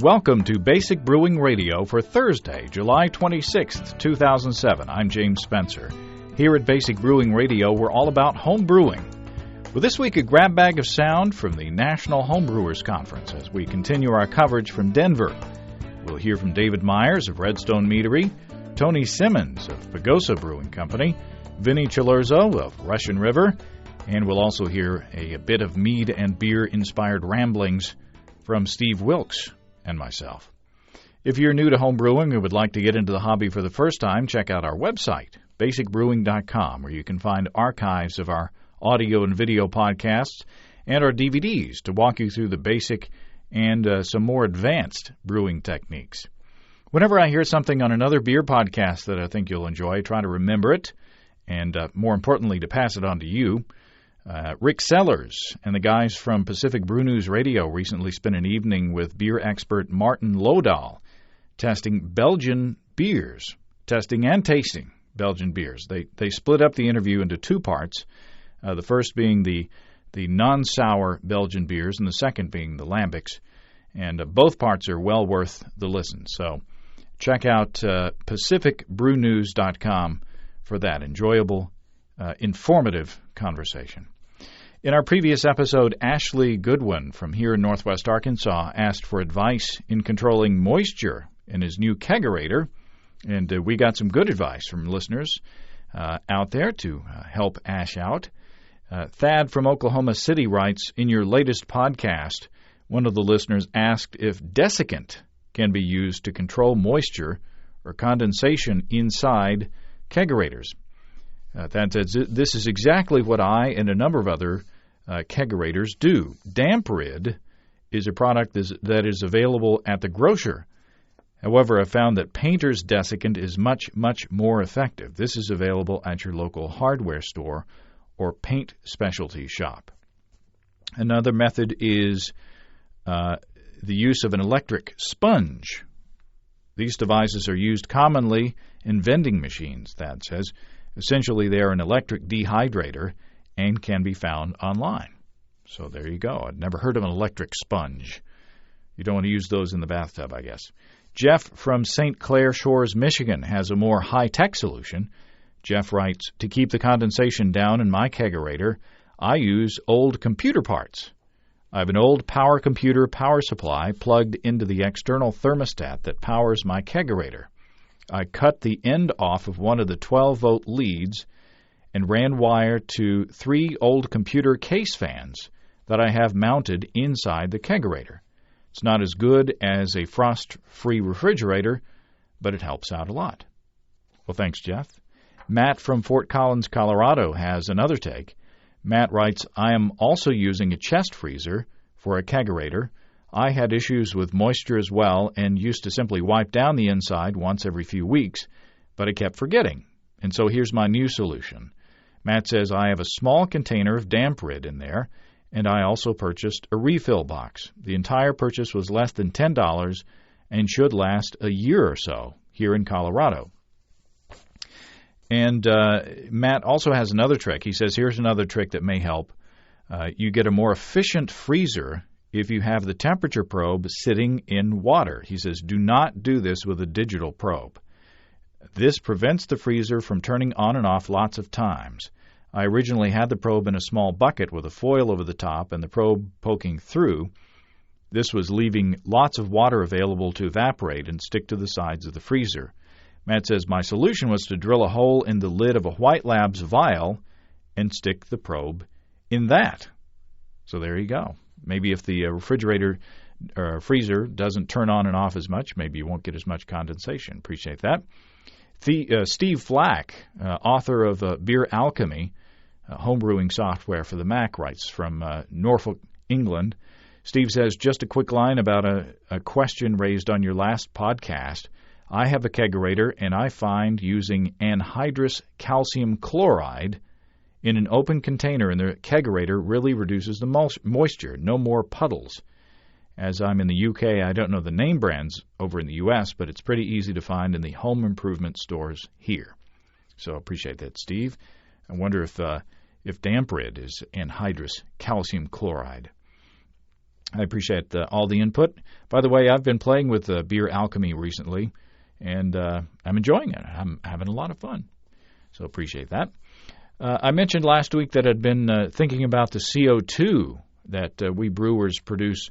Welcome to Basic Brewing Radio for Thursday, July 26th, 2007. I'm James Spencer. Here at Basic Brewing Radio, we're all about home brewing. Well, this week, a grab bag of sound from the National Homebrewers Conference as we continue our coverage from Denver. We'll hear from David Myers of Redstone Meadery, Tony Simmons of Pagosa Brewing Company, Vinnie Cilurzo of Russian River, and we'll also hear a bit of mead and beer-inspired ramblings from Steve Wilkes and myself. If you're new to home brewing or would like to get into the hobby for the first time, check out our website, basicbrewing.com, where you can find archives of our audio and video podcasts and our DVDs to walk you through the basic and some more advanced brewing techniques. Whenever I hear something on another beer podcast that I think you'll enjoy, I try to remember it and, more importantly, to pass it on to you. Rick Sellers and the guys from Pacific Brew News Radio recently spent an evening with beer expert Martin Lodahl testing Belgian beers, testing and tasting Belgian beers. They split up the interview into two parts, the first being the non-sour Belgian beers and the second being the lambics, and both parts are well worth the listen. So check out pacificbrewnews.com for that enjoyable, informative conversation. In our previous episode, Ashley Goodwin from here in Northwest Arkansas asked for advice in controlling moisture in his new kegerator, and we got some good advice from listeners out there to help Ash out. Thad from Oklahoma City writes, in your latest podcast, one of the listeners asked if desiccant can be used to control moisture or condensation inside kegerators. Thad says, this is exactly what I and a number of other kegerators do. DampRid is a product that is available at the grocer. However, I found that Painter's desiccant is much, much more effective. This is available at your local hardware store or paint specialty shop. Another method is the use of an electric sponge. These devices are used commonly in vending machines, Thad says. Essentially, they are an electric dehydrator and can be found online. So there you go. I'd never heard of an electric sponge. You don't want to use those in the bathtub, I guess. Jeff from St. Clair Shores, Michigan, has a more high-tech solution. Jeff writes, to keep the condensation down in my kegerator, I use old computer parts. I have an old power computer power supply plugged into the external thermostat that powers my kegerator. I cut the end off of one of the 12-volt leads and ran wire to 3 old computer case fans that I have mounted inside the kegerator. It's not as good as a frost-free refrigerator, but it helps out a lot. Well, thanks, Jeff. Matt from Fort Collins, Colorado, has another take. Matt writes, I am also using a chest freezer for a kegerator. I had issues with moisture as well and used to simply wipe down the inside once every few weeks, but I kept forgetting. And so here's my new solution. Matt says, I have a small container of DampRid in there, and I also purchased a refill box. The entire purchase was less than $10 and should last a year or so here in Colorado. And Matt also has another trick. He says, here's another trick that may help. You get a more efficient freezer if you have the temperature probe sitting in water. He says, do not do this with a digital probe. This prevents the freezer from turning on and off lots of times. I originally had the probe in a small bucket with a foil over the top and the probe poking through. This was leaving lots of water available to evaporate and stick to the sides of the freezer. Matt says, my solution was to drill a hole in the lid of a White Labs vial and stick the probe in that. So there you go. Maybe if the refrigerator or freezer doesn't turn on and off as much, maybe you won't get as much condensation. Appreciate that. Steve Flack, author of Beer Alchemy, homebrewing software for the Mac, writes from Norfolk, England. Steve says, just a quick line about a question raised on your last podcast. I have a kegerator, and I find using anhydrous calcium chloride in an open container in the kegerator really reduces the moisture. No more puddles. As I'm in the UK, I don't know the name brands over in the US, but it's pretty easy to find in the home improvement stores here. So I appreciate that, Steve. I wonder if DampRid is anhydrous calcium chloride. I appreciate all the input. By the way, I've been playing with Beer Alchemy recently, and I'm enjoying it. I'm having a lot of fun, so appreciate that. I mentioned last week that I'd been thinking about the CO2 that we brewers produce,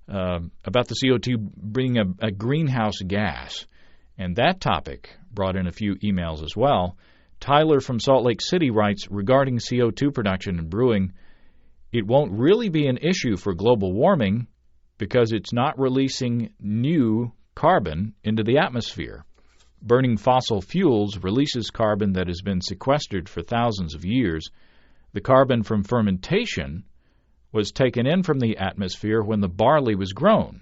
about the CO2 being a greenhouse gas, and that topic brought in a few emails as well. Tyler from Salt Lake City writes, regarding CO2 production and brewing, it won't really be an issue for global warming because it's not releasing new carbon into the atmosphere. Burning fossil fuels releases carbon that has been sequestered for thousands of years. The carbon from fermentation was taken in from the atmosphere when the barley was grown.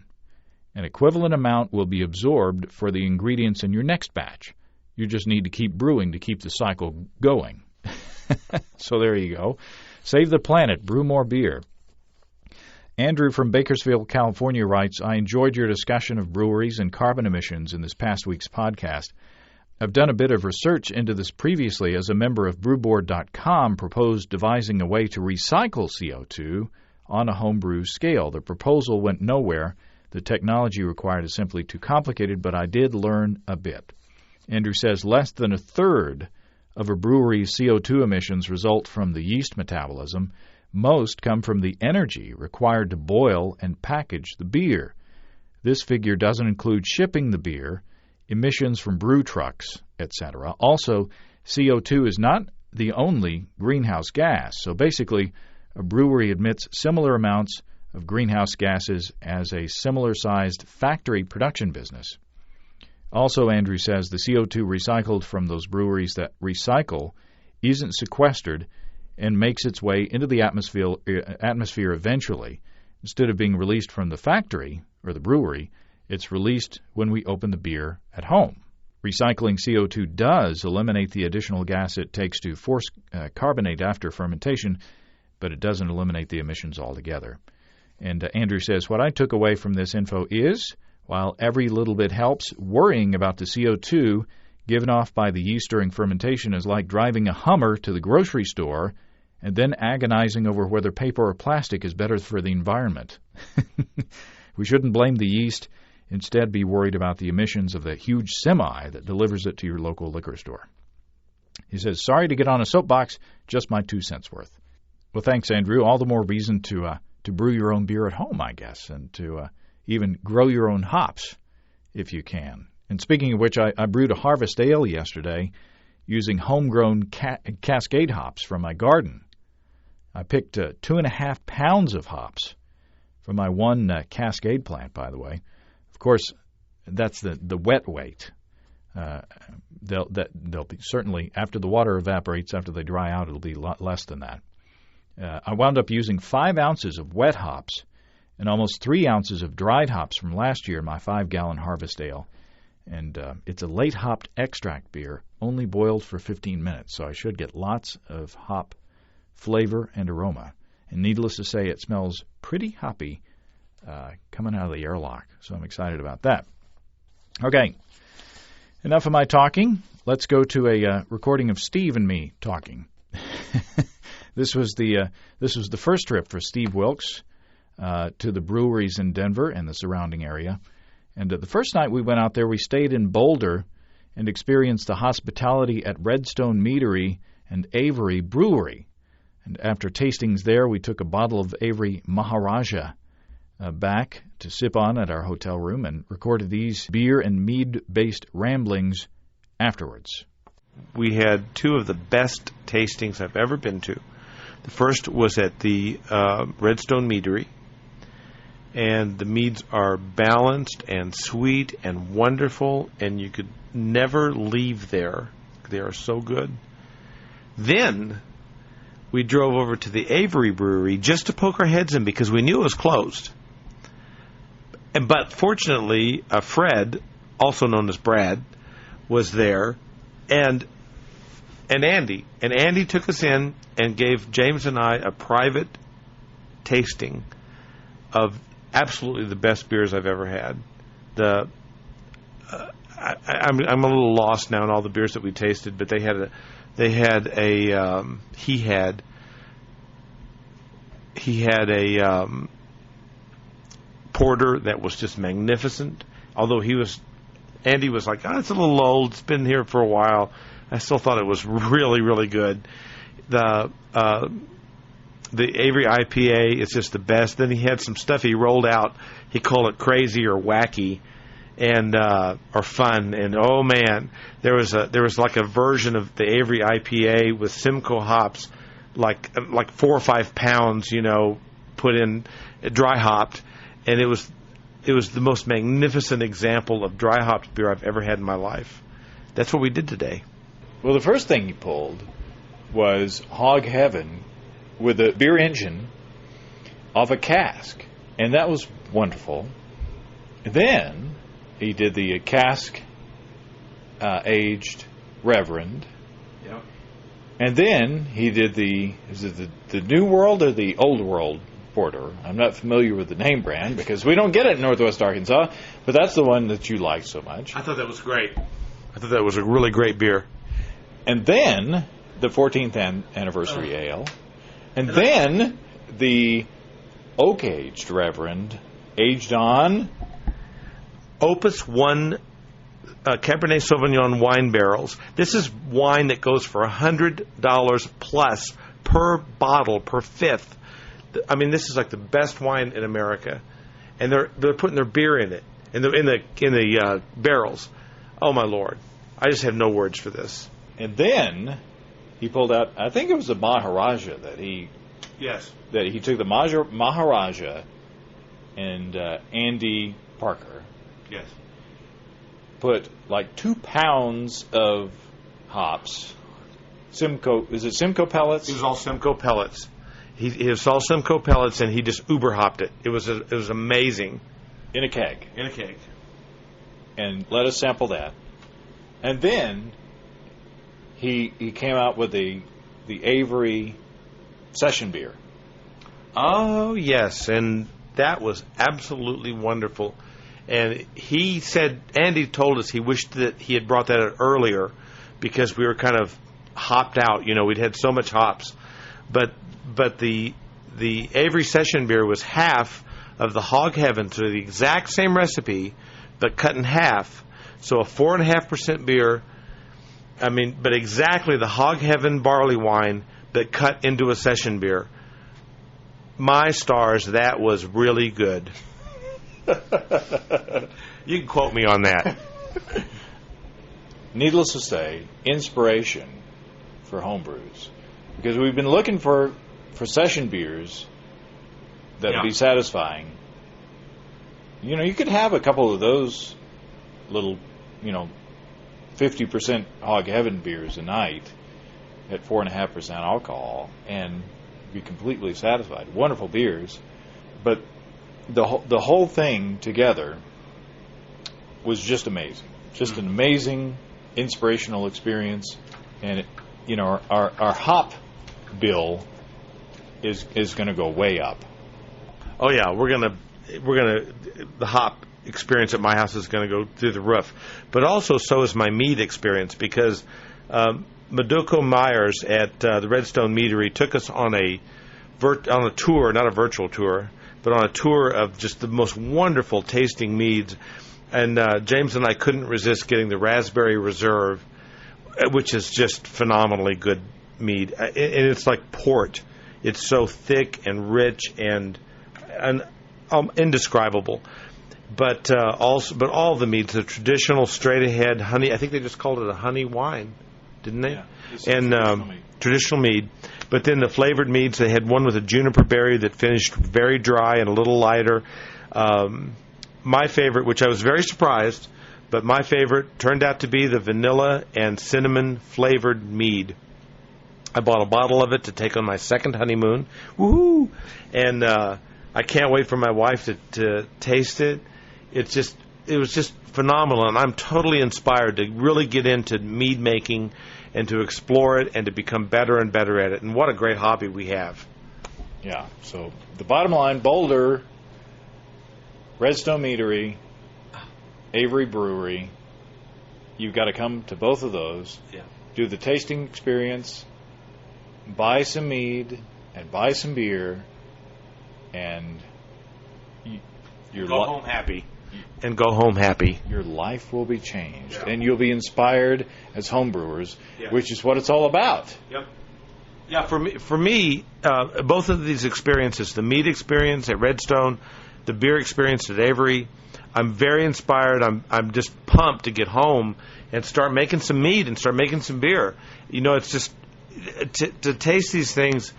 An equivalent amount will be absorbed for the ingredients in your next batch. You just need to keep brewing to keep the cycle going. So there you go. Save the planet. Brew more beer. Andrew from Bakersfield, California writes, I enjoyed your discussion of breweries and carbon emissions in this past week's podcast. I've done a bit of research into this previously as a member of Brewboard.com proposed devising a way to recycle CO2 on a homebrew scale. The proposal went nowhere. The technology required is simply too complicated, but I did learn a bit. Andrew says less than a third of a brewery's CO2 emissions result from the yeast metabolism. Most come from the energy required to boil and package the beer. This figure doesn't include shipping the beer, emissions from brew trucks, etc. Also, CO2 is not the only greenhouse gas. So basically, a brewery emits similar amounts of greenhouse gases as a similar-sized factory production business. Also, Andrew says the CO2 recycled from those breweries that recycle isn't sequestered and makes its way into the atmosphere eventually. Instead of being released from the factory or the brewery, it's released when we open the beer at home. Recycling CO2 does eliminate the additional gas it takes to force carbonate after fermentation, but it doesn't eliminate the emissions altogether. And Andrew says, what I took away from this info is, while every little bit helps, worrying about the CO2 given off by the yeast during fermentation is like driving a Hummer to the grocery store and then agonizing over whether paper or plastic is better for the environment. We shouldn't blame the yeast. Instead, be worried about the emissions of the huge semi that delivers it to your local liquor store. He says, sorry to get on a soapbox, just my 2 cents worth. Well, thanks, Andrew. All the more reason to brew your own beer at home, I guess, and to even grow your own hops if you can. And speaking of which, I brewed a harvest ale yesterday using homegrown Cascade hops from my garden. I picked 2.5 pounds of hops from my one Cascade plant, by the way. Of course, that's the wet weight. They'll be certainly, after the water evaporates, after they dry out, it'll be a lot less than that. I wound up using 5 ounces of wet hops and almost 3 ounces of dried hops from last year in my 5-gallon harvest ale. And it's a late hopped extract beer, only boiled for 15 minutes, so I should get lots of hop flavor and aroma. And needless to say, it smells pretty hoppy coming out of the airlock, so I'm excited about that. Okay, enough of my talking. Let's go to a recording of Steve and me talking. This was the first trip for Steve Wilkes to the breweries in Denver and the surrounding area. And the first night we went out there, we stayed in Boulder and experienced the hospitality at Redstone Meadery and Avery Brewery. And after tastings there, we took a bottle of Avery Maharaja back to sip on at our hotel room and recorded these beer and mead-based ramblings afterwards. We had 2 of the best tastings I've ever been to. The first was at the Redstone Meadery. And the meads are balanced and sweet and wonderful, and you could never leave there. They are so good. Then we drove over to the Avery Brewery just to poke our heads in because we knew it was closed. But fortunately, Fred, also known as Brad, was there, and Andy. And Andy took us in and gave James and I a private tasting of absolutely the best beers I've ever had. I'm a little lost now in all the beers that we tasted, but he had porter that was just magnificent. Although Andy was like, it's a little old. It's been here for a while. I still thought it was really, really good. The Avery IPA is just the best. Then he had some stuff he rolled out. He called it crazy or wacky, and or fun. And oh man, there was like a version of the Avery IPA with Simcoe hops, like 4 or 5 pounds, put in dry hopped, and it was the most magnificent example of dry hopped beer I've ever had in my life. That's what we did today. Well, the first thing he pulled was Hog Heaven with a beer engine off a cask, and that was wonderful. Then he did the cask aged Reverend. Yep. And then he did the New World or the Old World Porter. I'm not familiar with the name brand because we don't get it in Northwest Arkansas, but that's the one that you like so much. I thought that was great. I thought that was a really great beer. And then the 14th anniversary ale. And then the oak-aged Reverend, aged on Opus 1 Cabernet Sauvignon wine barrels. This is wine that goes for $100 plus per bottle, per fifth. I mean, this is like the best wine in America, and they're putting their beer in it in the barrels. Oh my Lord, I just have no words for this. And then he pulled out, I think it was the Maharaja that he took the Maharaja and Andy Parker. Yes. Put like 2 pounds of hops. Simcoe, is it Simcoe pellets? It was all Simcoe pellets. He was all Simcoe pellets, and he just uber hopped it. It was amazing. In a keg. In a keg. And let us sample that. And then he came out with the Avery session beer. Oh yes, and that was absolutely wonderful. And Andy told us he wished that he had brought that out earlier because we were kind of hopped out. We'd had so much hops. But the Avery Session beer was half of the Hog Heaven, so the exact same recipe, but cut in half. So a 4.5% beer, but exactly the Hog Heaven barley wine, but cut into a session beer. My stars, that was really good. You can quote me on that. Needless to say, inspiration for homebrews. Because we've been looking for session beers that would be satisfying. You could have a couple of those little, 50% Hog Heaven beers a night at 4.5% alcohol and be completely satisfied. Wonderful beers. But the whole thing together was just amazing. Just an amazing, inspirational experience. And, our hop bill is going to go way up. Oh yeah, the hop experience at my house is going to go through the roof. But also so is my mead experience because Maduko Myers at the Redstone Meadery took us on a tour, not a virtual tour, but on a tour of just the most wonderful tasting meads. And James and I couldn't resist getting the Raspberry Reserve, which is just phenomenally good mead. And it's like port. It's so thick and rich and indescribable. But all the meads, the traditional straight ahead honey. I think they just called it a honey wine, didn't they? Yeah, and traditional mead. But then the flavored meads, they had one with a juniper berry that finished very dry and a little lighter. My favorite, which I was very surprised, but my favorite turned out to be the vanilla and cinnamon flavored mead. I bought a bottle of it to take on my second honeymoon. Woohoo! And I can't wait for my wife to taste it. It was just phenomenal, and I'm totally inspired to really get into mead making and to explore it and to become better and better at it. And what a great hobby we have. Yeah, so the bottom line, Boulder, Redstone Meadery, Avery Brewery, you've got to come to both of those, do the tasting experience, buy some mead and buy some beer, and Go home happy. And go home happy. Your life will be changed, and you'll be inspired as homebrewers, which is what it's all about. Yep. Yeah, for me, both of these experiences, the mead experience at Redstone, the beer experience at Avery, I'm very inspired. I'm just pumped to get home and start making some mead and start making some beer. You know, it's just to taste these things.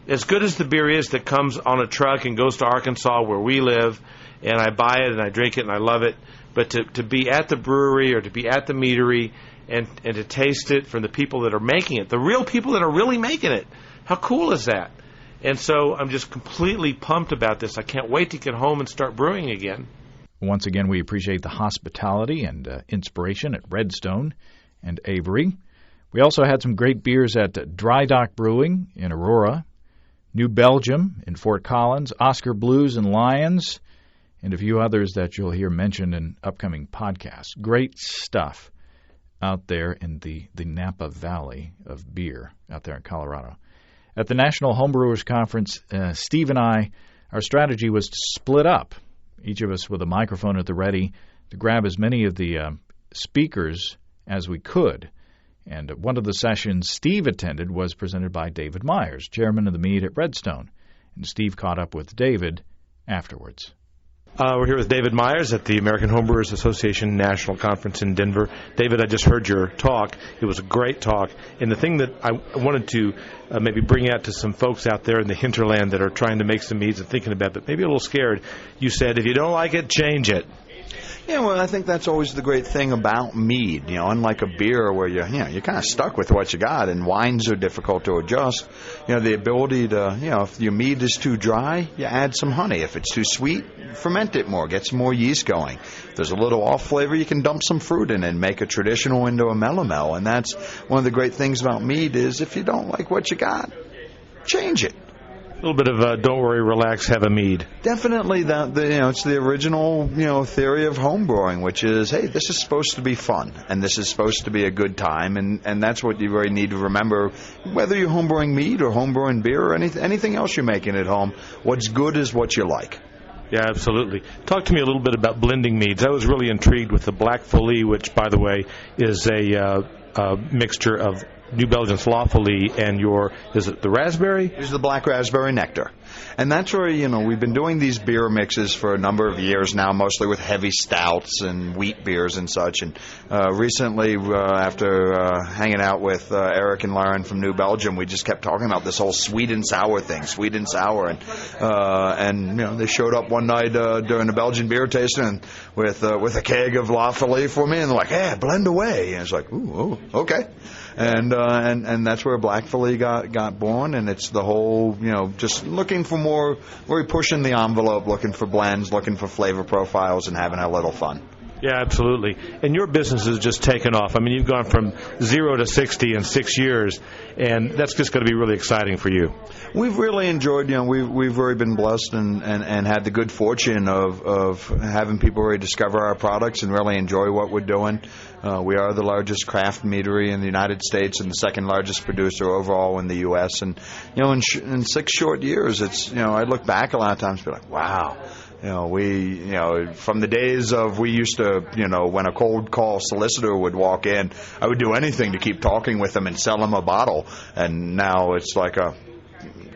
As good as the beer is that comes on a truck and goes to Arkansas where we live, and I buy it and I drink it and I love it, but to be at the brewery or to be at the meadery and to taste it from the people that are making it, the real people that are really making it, how cool is that? And so I'm just completely pumped about this. I can't wait to get home and start brewing again. Once again, we appreciate the hospitality and inspiration at Redstone and Avery. We also had some great beers at Dry Dock Brewing in Aurora, New Belgium in Fort Collins, Oscar Blues in Lyons, and a few others that you'll hear mentioned in upcoming podcasts. Great stuff out there in the Napa Valley of beer out there in Colorado. At the National Homebrewers Conference, Steve and I, our strategy was to split up, each of us with a microphone at the ready, to grab as many of the speakers as we could. And one of the sessions Steve attended was presented by David Myers, chairman of the mead at Redstone. And Steve caught up with David afterwards. We're here with David Myers at the American Homebrewers Association National Conference in Denver. David, I just heard your talk. It was a great talk. And the thing that I wanted to maybe bring out to some folks out there in the hinterland that are trying to make some meads and thinking about it, but maybe a little scared, you said, if you don't like it, change it. Yeah, well, I think that's always the great thing about mead. You know, unlike a beer where you're kind of stuck with what you got, and wines are difficult to adjust. You know, the ability to, if your mead is too dry, you add some honey. If it's too sweet, ferment it more, get some more yeast going. If there's a little off flavor, you can dump some fruit in and make a traditional into a melomel. And that's one of the great things about mead is if you don't like what you got, change it. A little bit of don't worry, relax, have a mead. Definitely, it's the original theory of homebrewing, which is, hey, this is supposed to be fun, and this is supposed to be a good time, and that's what you really need to remember. Whether you're homebrewing mead or homebrewing beer or anything else you're making at home, what's good is what you like. Yeah, absolutely. Talk to me a little bit about blending meads. I was really intrigued with the Black Folie, which, by the way, is a mixture of New Belgian Slough-Folie and is it the raspberry? It's the black raspberry nectar. And that's where, we've been doing these beer mixes for a number of years now, mostly with heavy stouts and wheat beers and such. And recently, after hanging out with Eric and Lauren from New Belgium, we just kept talking about this whole sweet and sour thing, sweet and sour. And they showed up one night during the Belgian beer tasting with a keg of La Folie for me, and they're like, hey, blend away. And it's like, ooh, okay. And that's where Black Folie got born, and it's the whole, just looking for more, really pushing the envelope, looking for blends, looking for flavor profiles, and having a little fun. Yeah, absolutely. And your business has just taken off. I mean, you've gone from 0 to 60 in 6 years, and that's just going to be really exciting for you. We've really enjoyed, we've really been blessed and had the good fortune of having people really discover our products and really enjoy what we're doing. We are the largest craft meadery in the United States and the second largest producer overall in the U.S. And, in 6 short years, it's, I look back a lot of times and be like, wow. From the days of we used to, when a cold call solicitor would walk in, I would do anything to keep talking with them and sell them a bottle. And now it's like a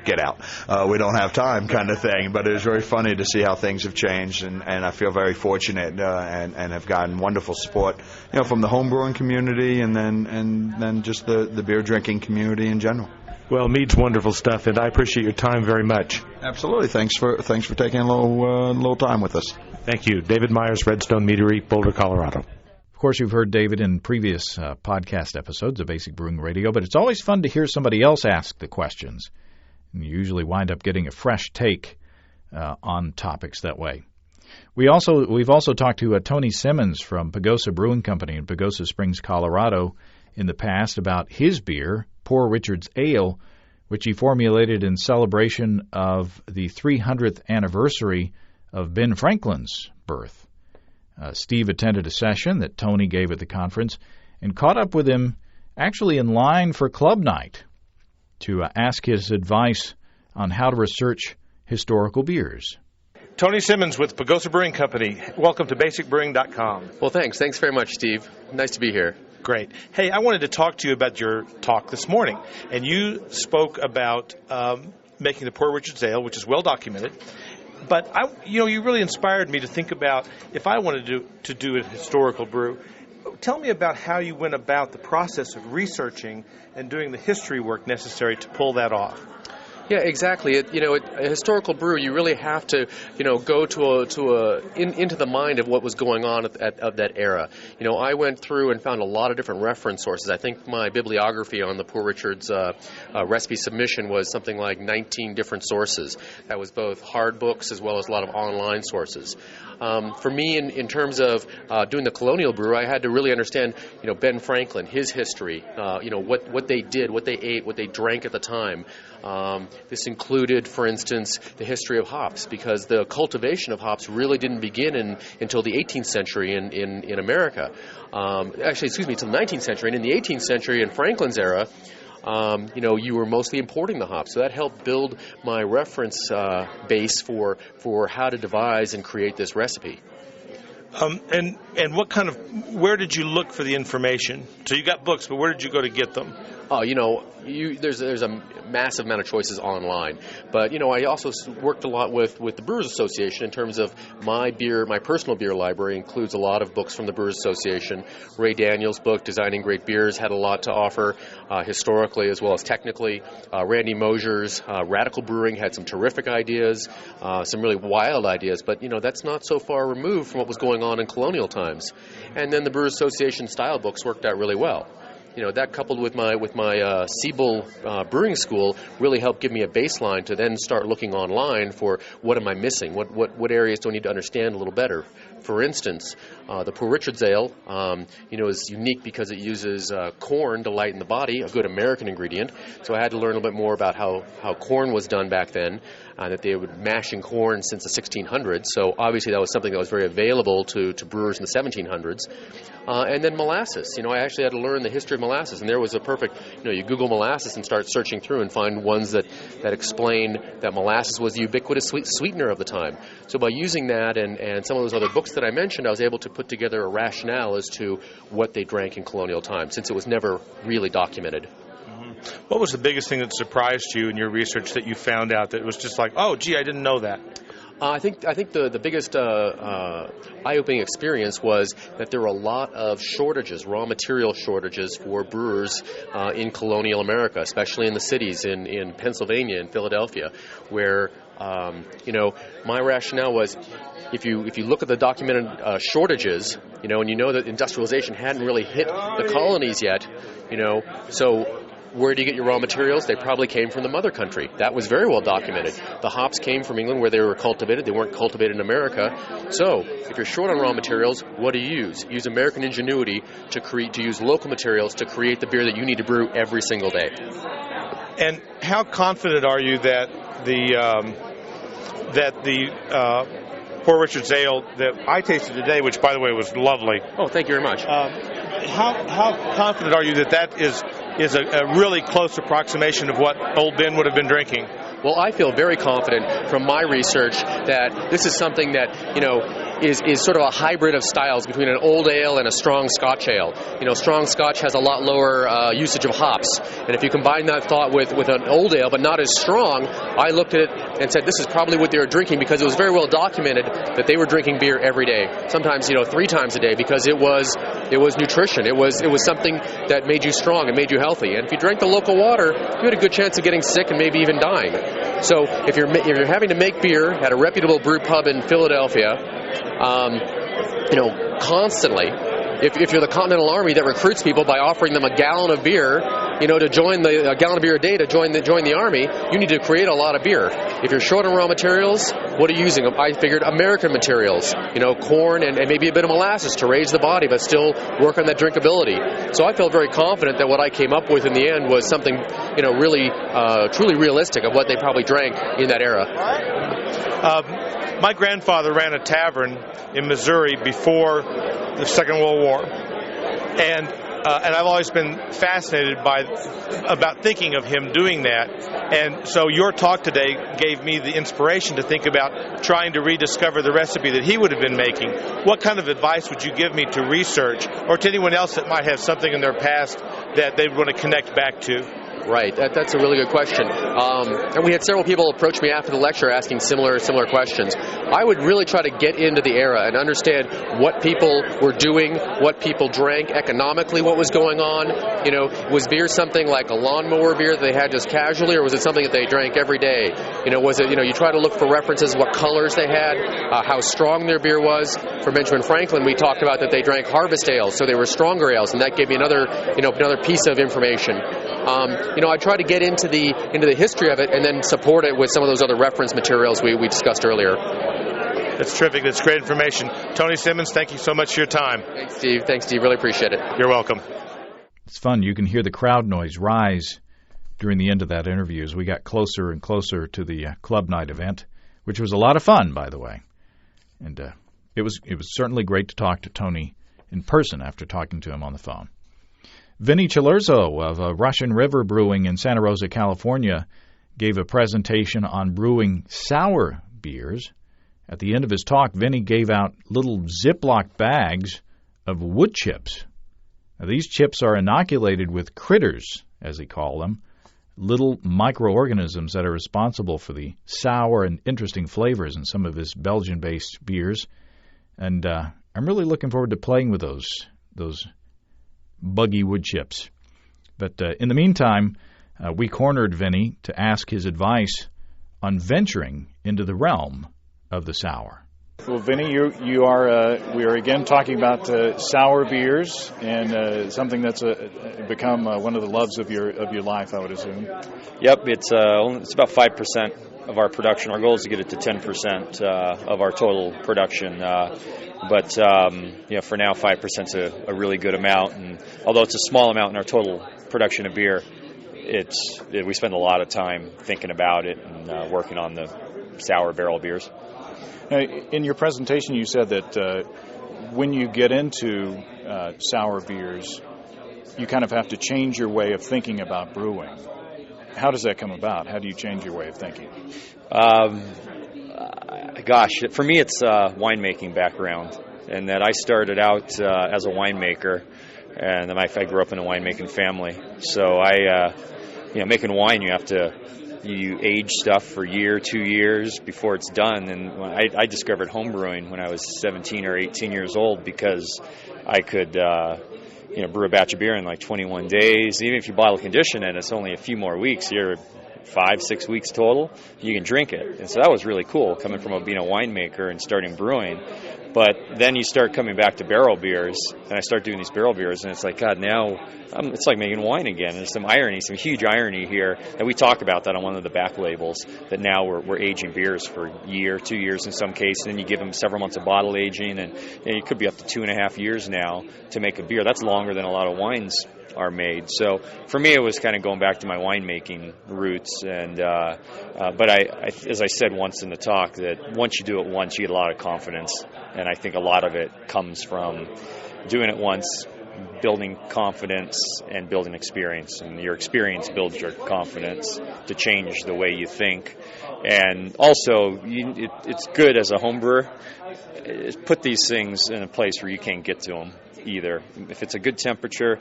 get out. We don't have time kind of thing. But it was very funny to see how things have changed. And I feel very fortunate and have gotten wonderful support, from the homebrewing community and then just the beer drinking community in general. Well, mead's wonderful stuff, and I appreciate your time very much. Absolutely. Thanks for taking a little time with us. Thank you. David Myers, Redstone Meadery, Boulder, Colorado. Of course, you've heard David in previous podcast episodes of Basic Brewing Radio, but it's always fun to hear somebody else ask the questions. And you usually wind up getting a fresh take on topics that way. We've also talked to Tony Simmons from Pagosa Brewing Company in Pagosa Springs, Colorado, in the past about his beer, Poor Richard's Ale, which he formulated in celebration of the 300th anniversary of Ben Franklin's birth. Steve attended a session that Tony gave at the conference and caught up with him actually in line for club night to ask his advice on how to research historical beers. Tony Simmons with Pagosa Brewing Company. Welcome to BasicBrewing.com. Well, thanks. Thanks very much, Steve. Nice to be here. Great. Hey, I wanted to talk to you about your talk this morning. And you spoke about making the Poor Richard's Ale, which is well documented. But, you really inspired me to think about if I wanted to do a historical brew. Tell me about how you went about the process of researching and doing the history work necessary to pull that off. Yeah, exactly. A historical brew, you really have to, go into the mind of what was going on of that era. I went through and found a lot of different reference sources. I think my bibliography on the Poor Richard's recipe submission was something like 19 different sources. That was both hard books as well as a lot of online sources. For me, in terms of doing the colonial brew, I had to really understand, Ben Franklin, his history, what they did, what they ate, what they drank at the time. This included, for instance, the history of hops, because the cultivation of hops really didn't begin until the 18th century in America. Until the 19th century. And in the 18th century, in Franklin's era, you were mostly importing the hops. So that helped build my reference base for how to devise and create this recipe. And where did you look for the information? So you got books, but where did you go to get them? Oh, there's a massive amount of choices online. But, I also worked a lot with the Brewers Association in terms of my personal beer library includes a lot of books from the Brewers Association. Ray Daniels' book, Designing Great Beers, had a lot to offer historically as well as technically. Randy Mosier's Radical Brewing had some terrific ideas, some really wild ideas. But, that's not so far removed from what was going on in colonial times. And then the Brewers Association style books worked out really well. That coupled with my Siebel Brewing School really helped give me a baseline to then start looking online for what am I missing, what areas do I need to understand a little better. For instance, the Poor Richard's Ale, is unique because it uses corn to lighten the body, a good American ingredient. So I had to learn a little bit more about how corn was done back then, that they were mashing corn since the 1600s. So obviously that was something that was very available to brewers in the 1700s. And then molasses. I actually had to learn the history of molasses, and there was a perfect, you Google molasses and start searching through and find ones that explain that molasses was the ubiquitous sweetener of the time. So by using that and some of those other books that I mentioned, I was able to put together a rationale as to what they drank in colonial times, since it was never really documented. What was the biggest thing that surprised you in your research that you found out that was just like, oh, gee, I didn't know that? I think the biggest eye-opening experience was that there were a lot of shortages, raw material shortages for brewers in colonial America, especially in the cities in Pennsylvania and Philadelphia, where my rationale was if you look at the documented shortages, and you know that industrialization hadn't really hit the colonies yet, so where do you get your raw materials? They probably came from the mother country. That was very well documented. The hops came from England where they were cultivated. They weren't cultivated in America. So if you're short on raw materials, what do you use? Use American ingenuity to use local materials to create the beer that you need to brew every single day. And how confident are you that Poor Richard's Ale that I tasted today, which by the way was lovely. Oh, thank you very much. How confident are you that is a really close approximation of what old Ben would have been drinking? Well, I feel very confident from my research that this is something that, is sort of a hybrid of styles between an old ale and a strong Scotch ale. Strong Scotch has a lot lower usage of hops. And if you combine that thought with an old ale, but not as strong, I looked at it and said this is probably what they were drinking because it was very well documented that they were drinking beer every day, sometimes, 3 times a day, because it was nutrition. It was something that made you strong and made you healthy. And if you drank the local water, you had a good chance of getting sick and maybe even dying. So if you're having to make beer at a reputable brew pub in Philadelphia, constantly, if you're the Continental Army that recruits people by offering them a gallon of beer, to join a gallon of beer a day to join the Army, you need to create a lot of beer. If you're short on raw materials, what are you using? I figured American materials, corn and maybe a bit of molasses to raise the body, but still work on that drinkability. So I felt very confident that what I came up with in the end was something, really, truly realistic of what they probably drank in that era. My grandfather ran a tavern in Missouri before the Second World War, and and I've always been fascinated about thinking of him doing that. And so your talk today gave me the inspiration to think about trying to rediscover the recipe that he would have been making. What kind of advice would you give me to research, or to anyone else that might have something in their past that they want to connect back to? Right, that's a really good question. And we had several people approach me after the lecture asking similar questions. I would really try to get into the era and understand what people were doing, what people drank economically, what was going on. Was beer something like a lawnmower beer that they had just casually, or was it something that they drank every day? Was it, you try to look for references, what colors they had, how strong their beer was. For Benjamin Franklin, we talked about that they drank harvest ales, so they were stronger ales, and that gave me another piece of information. I try to get into the history of it and then support it with some of those other reference materials we discussed earlier. That's terrific. That's great information. Tony Simmons, thank you so much for your time. Thanks, Steve. Really appreciate it. You're welcome. It's fun. You can hear the crowd noise rise during the end of that interview as we got closer and closer to the club night event, which was a lot of fun, by the way. And it was certainly great to talk to Tony in person after talking to him on the phone. Vinnie Cilurzo of Russian River Brewing in Santa Rosa, California, gave a presentation on brewing sour beers. At the end of his talk, Vinnie gave out little Ziploc bags of wood chips. Now, these chips are inoculated with critters, as he called them, little microorganisms that are responsible for the sour and interesting flavors in some of his Belgian-based beers. And I'm really looking forward to playing with those buggy wood chips. But in the meantime, we cornered Vinnie to ask his advice on venturing into the realm of the sour. Well, Vinnie, we are again talking about sour beers and something that's become one of the loves of your life, I would assume. Yep, it's about 5% of our production. Our goal is to get it to 10% of our total production. But for now, 5% is a really good amount. And although it's a small amount in our total production of beer, we spend a lot of time thinking about it and working on the sour barrel beers. In your presentation, you said that when you get into sour beers, you kind of have to change your way of thinking about brewing. How does that come about? How do you change your way of thinking? For me, it's winemaking background, and that I started out as a winemaker, and then I grew up in a winemaking family. So making wine, you age stuff for a year, 2 years before it's done. And I discovered homebrewing when I was 17 or 18 years old because I could brew a batch of beer in like 21 days. Even if you bottle condition it, it's only a few more weeks. You're 5-6 weeks total, you can drink it. And so that was really cool, coming from being a winemaker and starting brewing. But then you start coming back to barrel beers, and I start doing these barrel beers, and it's like, God, now it's like making wine again. There's some irony, some huge irony here, and we talk about that on one of the back labels, that now we're aging beers for a year, 2 years in some cases, and then you give them several months of bottle aging, and it could be up to 2.5 years now to make a beer. That's longer than a lot of wines are made. So for me, it was kind of going back to my winemaking roots. And but I, as I said once in the talk, that once you do it once, you get a lot of confidence. And I think a lot of it comes from doing it once, building confidence and building experience. And your experience builds your confidence to change the way you think. And also, it's good as a home brewer, put these things in a place where you can't get to them either. If it's a good temperature,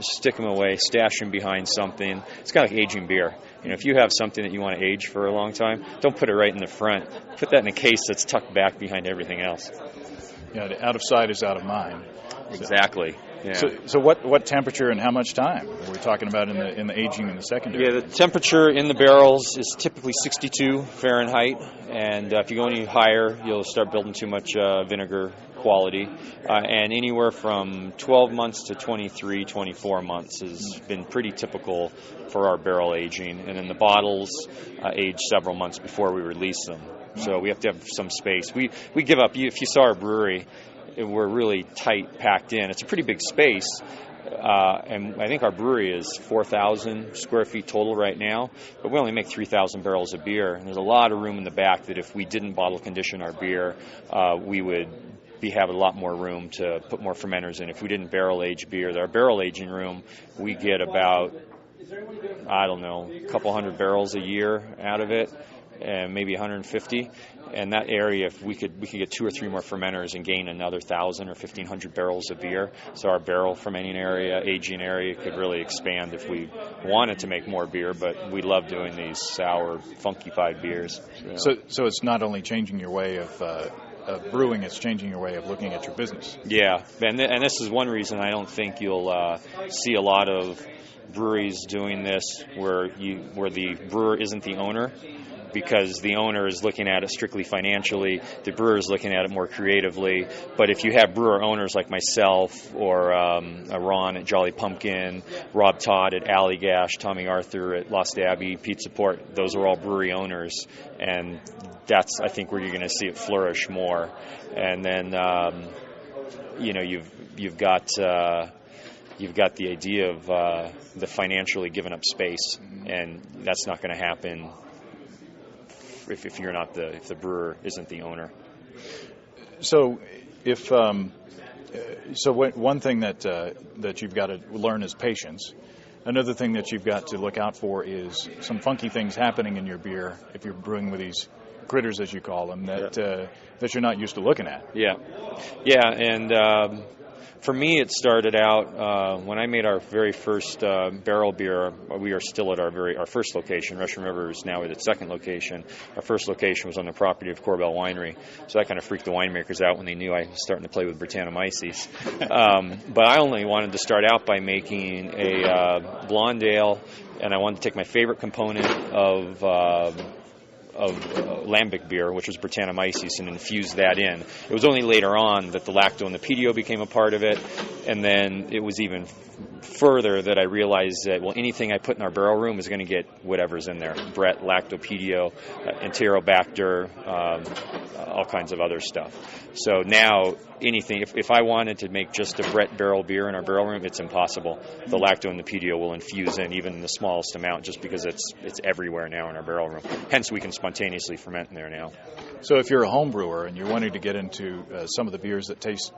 stick them away, stash them behind something. It's kind of like aging beer. If you have something that you want to age for a long time, don't put it right in the front. Put that in a case that's tucked back behind everything else. Yeah, out of sight is out of mind. Exactly. Yeah. So what temperature and how much time are we talking about in the aging in the secondary? Yeah, the temperature in the barrels is typically 62 Fahrenheit, and if you go any higher, you'll start building too much vinegar quality. And anywhere from 12 months to 23, 24 months has been pretty typical for our barrel aging. And then the bottles age several months before we release them. So we have to have some space. We give up. If you saw our brewery, we're really tight, packed in. It's a pretty big space, and I think our brewery is 4,000 square feet total right now, but we only make 3,000 barrels of beer, and there's a lot of room in the back that if we didn't bottle condition our beer, we would have a lot more room to put more fermenters in. If we didn't barrel age beer, our barrel aging room, we get about, I don't know, a couple hundred barrels a year out of it, and maybe 150. And that area, if we could get 2 or 3 more fermenters and gain another 1,000 or 1,500 barrels of beer. So our barrel fermenting area, aging area could really expand if we wanted to make more beer. But we love doing these sour, funkified beers. So it's not only changing your way of brewing, it's changing your way of looking at your business. Yeah, and this is one reason I don't think you'll see a lot of breweries doing this where the brewer isn't the owner, because the owner is looking at it strictly financially, the brewer is looking at it more creatively. But if you have brewer owners like myself, or Ron at Jolly Pumpkin, Rob Todd at Alleygash, Tommy Arthur at Lost Abbey, Pizza Port, those are all brewery owners, and that's, I think, where you're going to see it flourish more. And then you've got the idea of the financially giving up space, and that's not going to happen if you're not if the brewer isn't the owner. So one thing that you've got to learn is patience. Another thing that you've got to look out for is some funky things happening in your beer if you're brewing with these critters, as you call them, that you're not used to looking at. Yeah, and for me, it started out when I made our very first barrel beer. We are still at our first location. Russian River is now at its second location. Our first location was on the property of Corbell Winery, so that kind of freaked the winemakers out when they knew I was starting to play with Brettanomyces. But I only wanted to start out by making a blonde ale, and I wanted to take my favorite component of lambic beer, which was Brettanomyces, and infuse that in. It was only later on that the lacto and the pedio became a part of it, and then it was even further that I realized that, well, anything I put in our barrel room is going to get whatever's in there: Brett, lactopedio, Enterobacter, all kinds of other stuff. So now anything, if I wanted to make just a Brett barrel beer in our barrel room, it's impossible. The lacto and the pedio will infuse in even the smallest amount, just because it's everywhere now in our barrel room. Hence, we can spontaneously ferment in there now. So if you're a home brewer and you're wanting to get into some of the beers that taste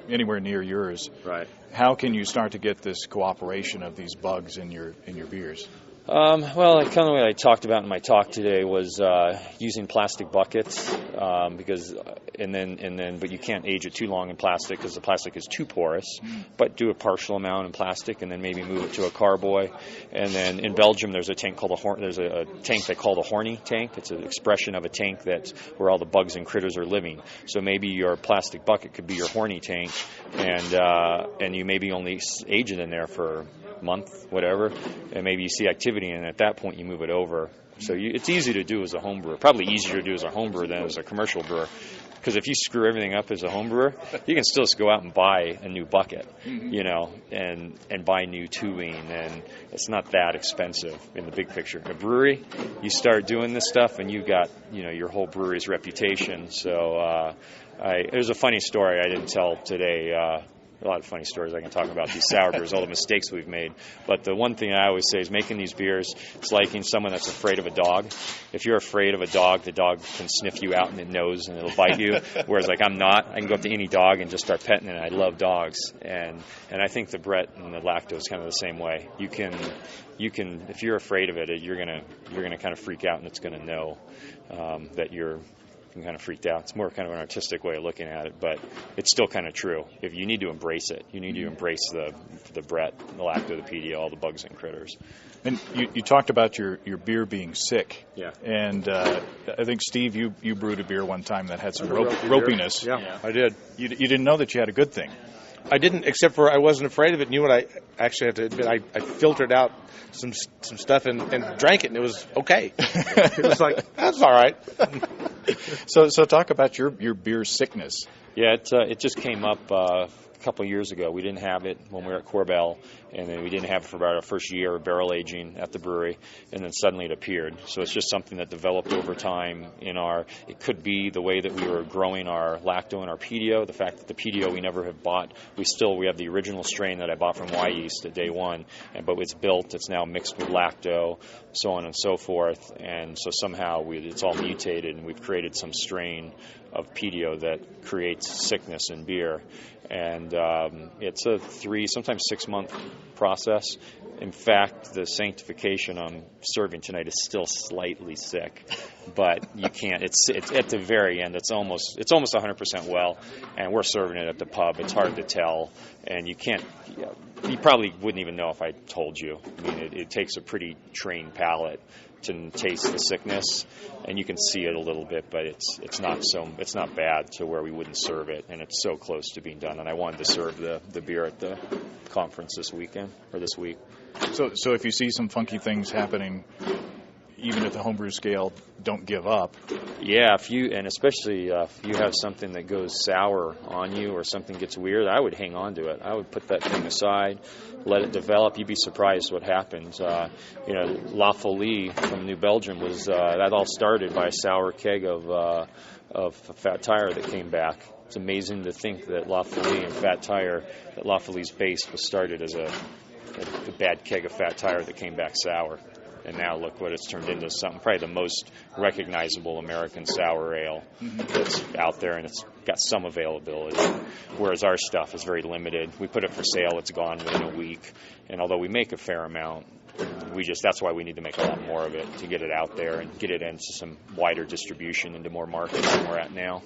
anywhere near yours, right, how can you start to get this cooperation of these bugs in your beers? Well, kind of what I talked about in my talk today was using plastic buckets, but you can't age it too long in plastic because the plastic is too porous. But do a partial amount in plastic, and then maybe move it to a carboy. And then in Belgium, there's a tank called a tank they call the horny tank. It's an expression of a tank that's where all the bugs and critters are living. So maybe your plastic bucket could be your horny tank, and you maybe only age it in there for a month, whatever, and maybe you see activity, and at that point you move it over. So it's easy to do as a home brewer, probably easier to do as a home brewer than as a commercial brewer, because if you screw everything up as a home brewer, you can still just go out and buy a new bucket, and buy new tubing, and it's not that expensive in the big picture. A brewery, you start doing this stuff, and you've got your whole brewery's reputation. So there's a funny story I didn't tell today. A lot of funny stories I can talk about these sour beers, all the mistakes we've made. But the one thing I always say is making these beers, it's like someone that's afraid of a dog. If you're afraid of a dog, the dog can sniff you out and it knows and it'll bite you. Whereas I'm not. I can go up to any dog and just start petting it. I love dogs. And I think the Brett and the lacto is kind of the same way. You can if you're afraid of it, you're gonna kind of freak out, and it's gonna know that you're kind of freaked out. It's more kind of an artistic way of looking at it, but it's still kind of true. If you need to embrace it, you need to embrace the Brett, the lacto, the pedio, all the bugs and critters. And you talked about your beer being sick. Yeah. And I think, Steve, you brewed a beer one time that had some ropiness. Yeah, I did. You didn't know that you had a good thing. I didn't, except for I wasn't afraid of it. And you know what? I actually have to admit, I filtered out some stuff and drank it, and it was okay. It was like, that's all right. So talk about your beer sickness. Yeah, it just came up a couple of years ago. We didn't have it when we were at Corbell, and then we didn't have it for about our first year of barrel aging at the brewery, and then suddenly it appeared. So it's just something that developed over time it could be the way that we were growing our lacto and our pedio, the fact that the pedio we never have bought. We have the original strain that I bought from Y Yeast at day one, but it's built, it's now mixed with lacto, so on and so forth, and so somehow it's all mutated, and we've created some strain of pedio that creates sickness in beer. And it's a 3, sometimes 6-month process. In fact, the sanctification I'm serving tonight is still slightly sick, but you can't. It's at the very end. It's almost 100% well, and we're serving it at the pub. It's hard to tell, and you can't. You probably wouldn't even know if I told you. I mean, it takes a pretty trained palate to taste the sickness, and you can see it a little bit, but it's not bad to where we wouldn't serve it, and it's so close to being done. And I wanted to serve the beer at the conference this week. So if you see some funky things happening, even at the homebrew scale, don't give up. Yeah, especially if you have something that goes sour on you or something gets weird, I would hang on to it. I would put that thing aside, let it develop. You'd be surprised what happens. La Folie from New Belgium that all started by a sour keg of Fat Tire that came back. It's amazing to think that La Folie and Fat Tire, that La Folie's base was started as a bad keg of Fat Tire that came back sour. And now look what it's turned into, something probably the most recognizable American sour ale that's out there, and it's got some availability, whereas our stuff is very limited. We put it for sale, it's gone within a week, and although we make a fair amount, that's why we need to make a lot more of it to get it out there and get it into some wider distribution into more markets than we're at now.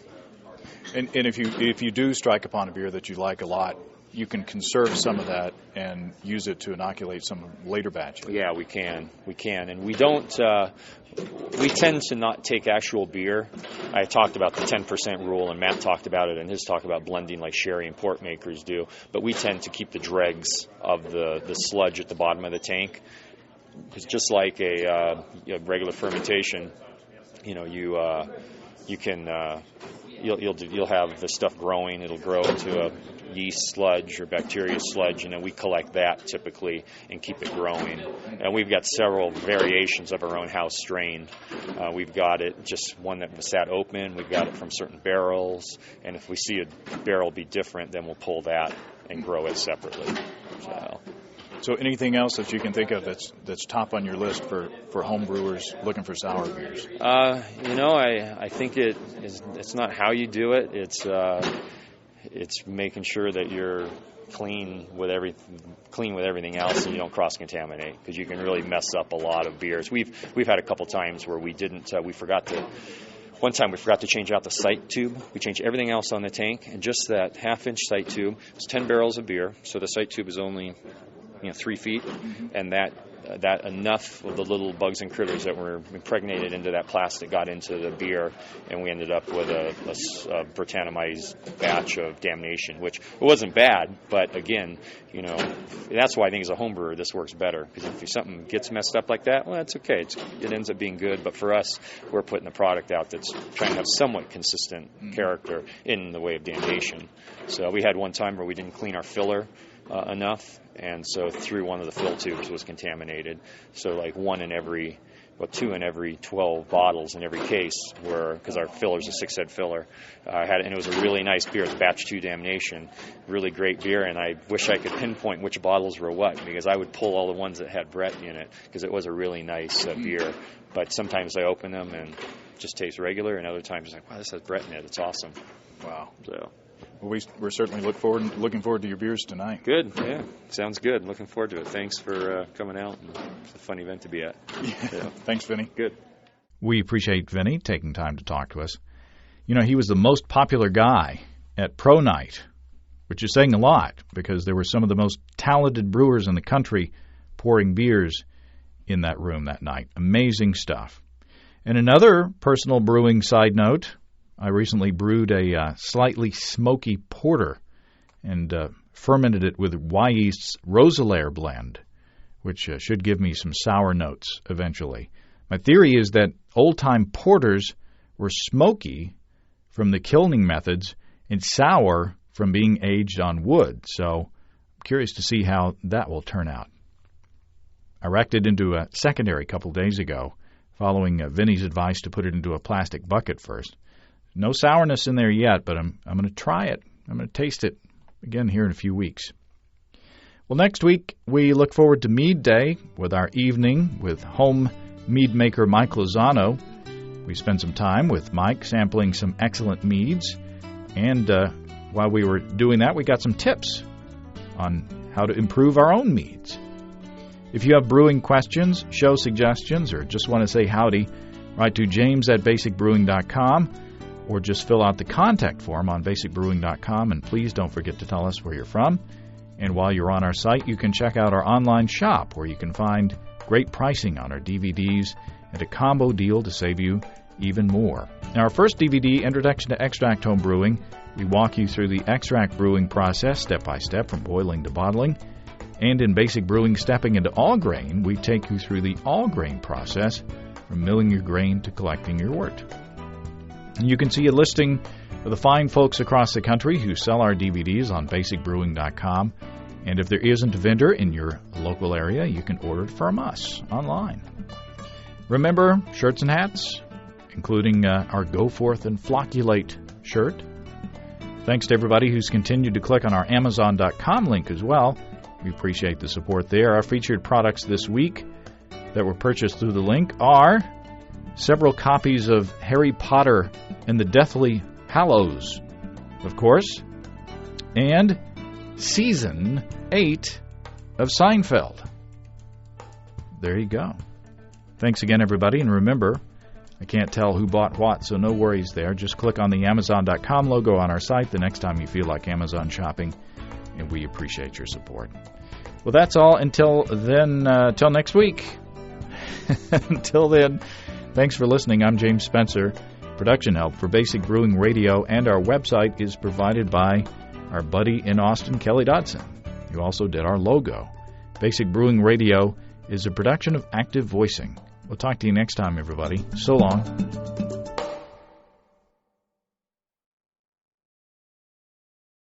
And if you do strike upon a beer that you like a lot, you can conserve some of that and use it to inoculate some later batches. Yeah, we can, and we don't. We tend to not take actual beer. I talked about the 10% rule, and Matt talked about it in his talk about blending like sherry and port makers do. But we tend to keep the dregs of the sludge at the bottom of the tank, because just like a regular fermentation, you can. You'll have the stuff growing. It'll grow into a yeast sludge or bacteria sludge, and then we collect that typically and keep it growing. And we've got several variations of our own house strain. We've got it just one that was sat open. We've got it from certain barrels, and if we see a barrel be different, then we'll pull that and grow it separately. So anything else that you can think of that's top on your list for home brewers looking for sour beers? I think it's not how you do it. It's making sure that you're clean with everything else, and you don't cross-contaminate, because you can really mess up a lot of beers. We've had a couple times where one time we forgot to change out the sight tube. We changed everything else on the tank, and just that half-inch sight tube was 10 barrels of beer, so the sight tube is only 3 feet, and that enough of the little bugs and critters that were impregnated into that plastic got into the beer, and we ended up with a Britannomized batch of damnation, which it wasn't bad, but again, that's why I think as a home brewer this works better, because if something gets messed up like that, well, that's okay. It ends up being good, but for us, we're putting the product out that's trying to have somewhat consistent character in the way of damnation. So we had one time where we didn't clean our filler enough, and so through one of the fill tubes was contaminated. So like 2 in every 12 bottles in every case were, because our filler's a 6-head filler, and it was a really nice beer. It's batch 2 damnation, really great beer, and I wish I could pinpoint which bottles were what, because I would pull all the ones that had Brett in it, because it was a really nice beer. But sometimes I open them and it just tastes regular, and other times it's like, wow, this has Brett in it. It's awesome. Wow. So. Well, we're certainly looking forward to your beers tonight. Good, yeah. Sounds good. Looking forward to it. Thanks for coming out. It's a fun event to be at. Yeah. Thanks, Vinnie. Good. We appreciate Vinnie taking time to talk to us. He was the most popular guy at Pro Night, which is saying a lot, because there were some of the most talented brewers in the country pouring beers in that room that night. Amazing stuff. And another personal brewing side note, I recently brewed a slightly smoky porter and fermented it with Y Yeast's Roselaire blend, which should give me some sour notes eventually. My theory is that old-time porters were smoky from the kilning methods and sour from being aged on wood. So I'm curious to see how that will turn out. I racked it into a secondary a couple days ago, following Vinnie's advice to put it into a plastic bucket first. No sourness in there yet, but I'm going to try it. I'm going to taste it again here in a few weeks. Well, next week we look forward to Mead Day with our evening with home mead maker Mike Lozano. We spent some time with Mike sampling some excellent meads, and while we were doing that, we got some tips on how to improve our own meads. If you have brewing questions, show suggestions, or just want to say howdy, write to james@basicbrewing.com or just fill out the contact form on basicbrewing.com, and please don't forget to tell us where you're from. And while you're on our site, you can check out our online shop where you can find great pricing on our DVDs and a combo deal to save you even more. In our first DVD, Introduction to Extract Home Brewing, we walk you through the extract brewing process step by step from boiling to bottling. And in Basic Brewing, Stepping into All Grain, we take you through the all grain process from milling your grain to collecting your wort. And you can see a listing of the fine folks across the country who sell our DVDs on basicbrewing.com. And if there isn't a vendor in your local area, you can order it from us online. Remember, shirts and hats, including our Go Forth and Flocculate shirt. Thanks to everybody who's continued to click on our Amazon.com link as well. We appreciate the support there. Our featured products this week that were purchased through the link are several copies of Harry Potter and the Deathly Hallows, of course, and Season 8 of Seinfeld. There you go. Thanks again, everybody, and remember, I can't tell who bought what, so no worries there. Just click on the Amazon.com logo on our site the next time you feel like Amazon shopping, and we appreciate your support. Well, that's all until then, till next week. Until then, thanks for listening. I'm James Spencer. Production help for Basic Brewing Radio and our website is provided by our buddy in Austin, Kelly Dodson, who also did our logo. Basic Brewing Radio is a production of Active Voicing. We'll talk to you next time, everybody. So long.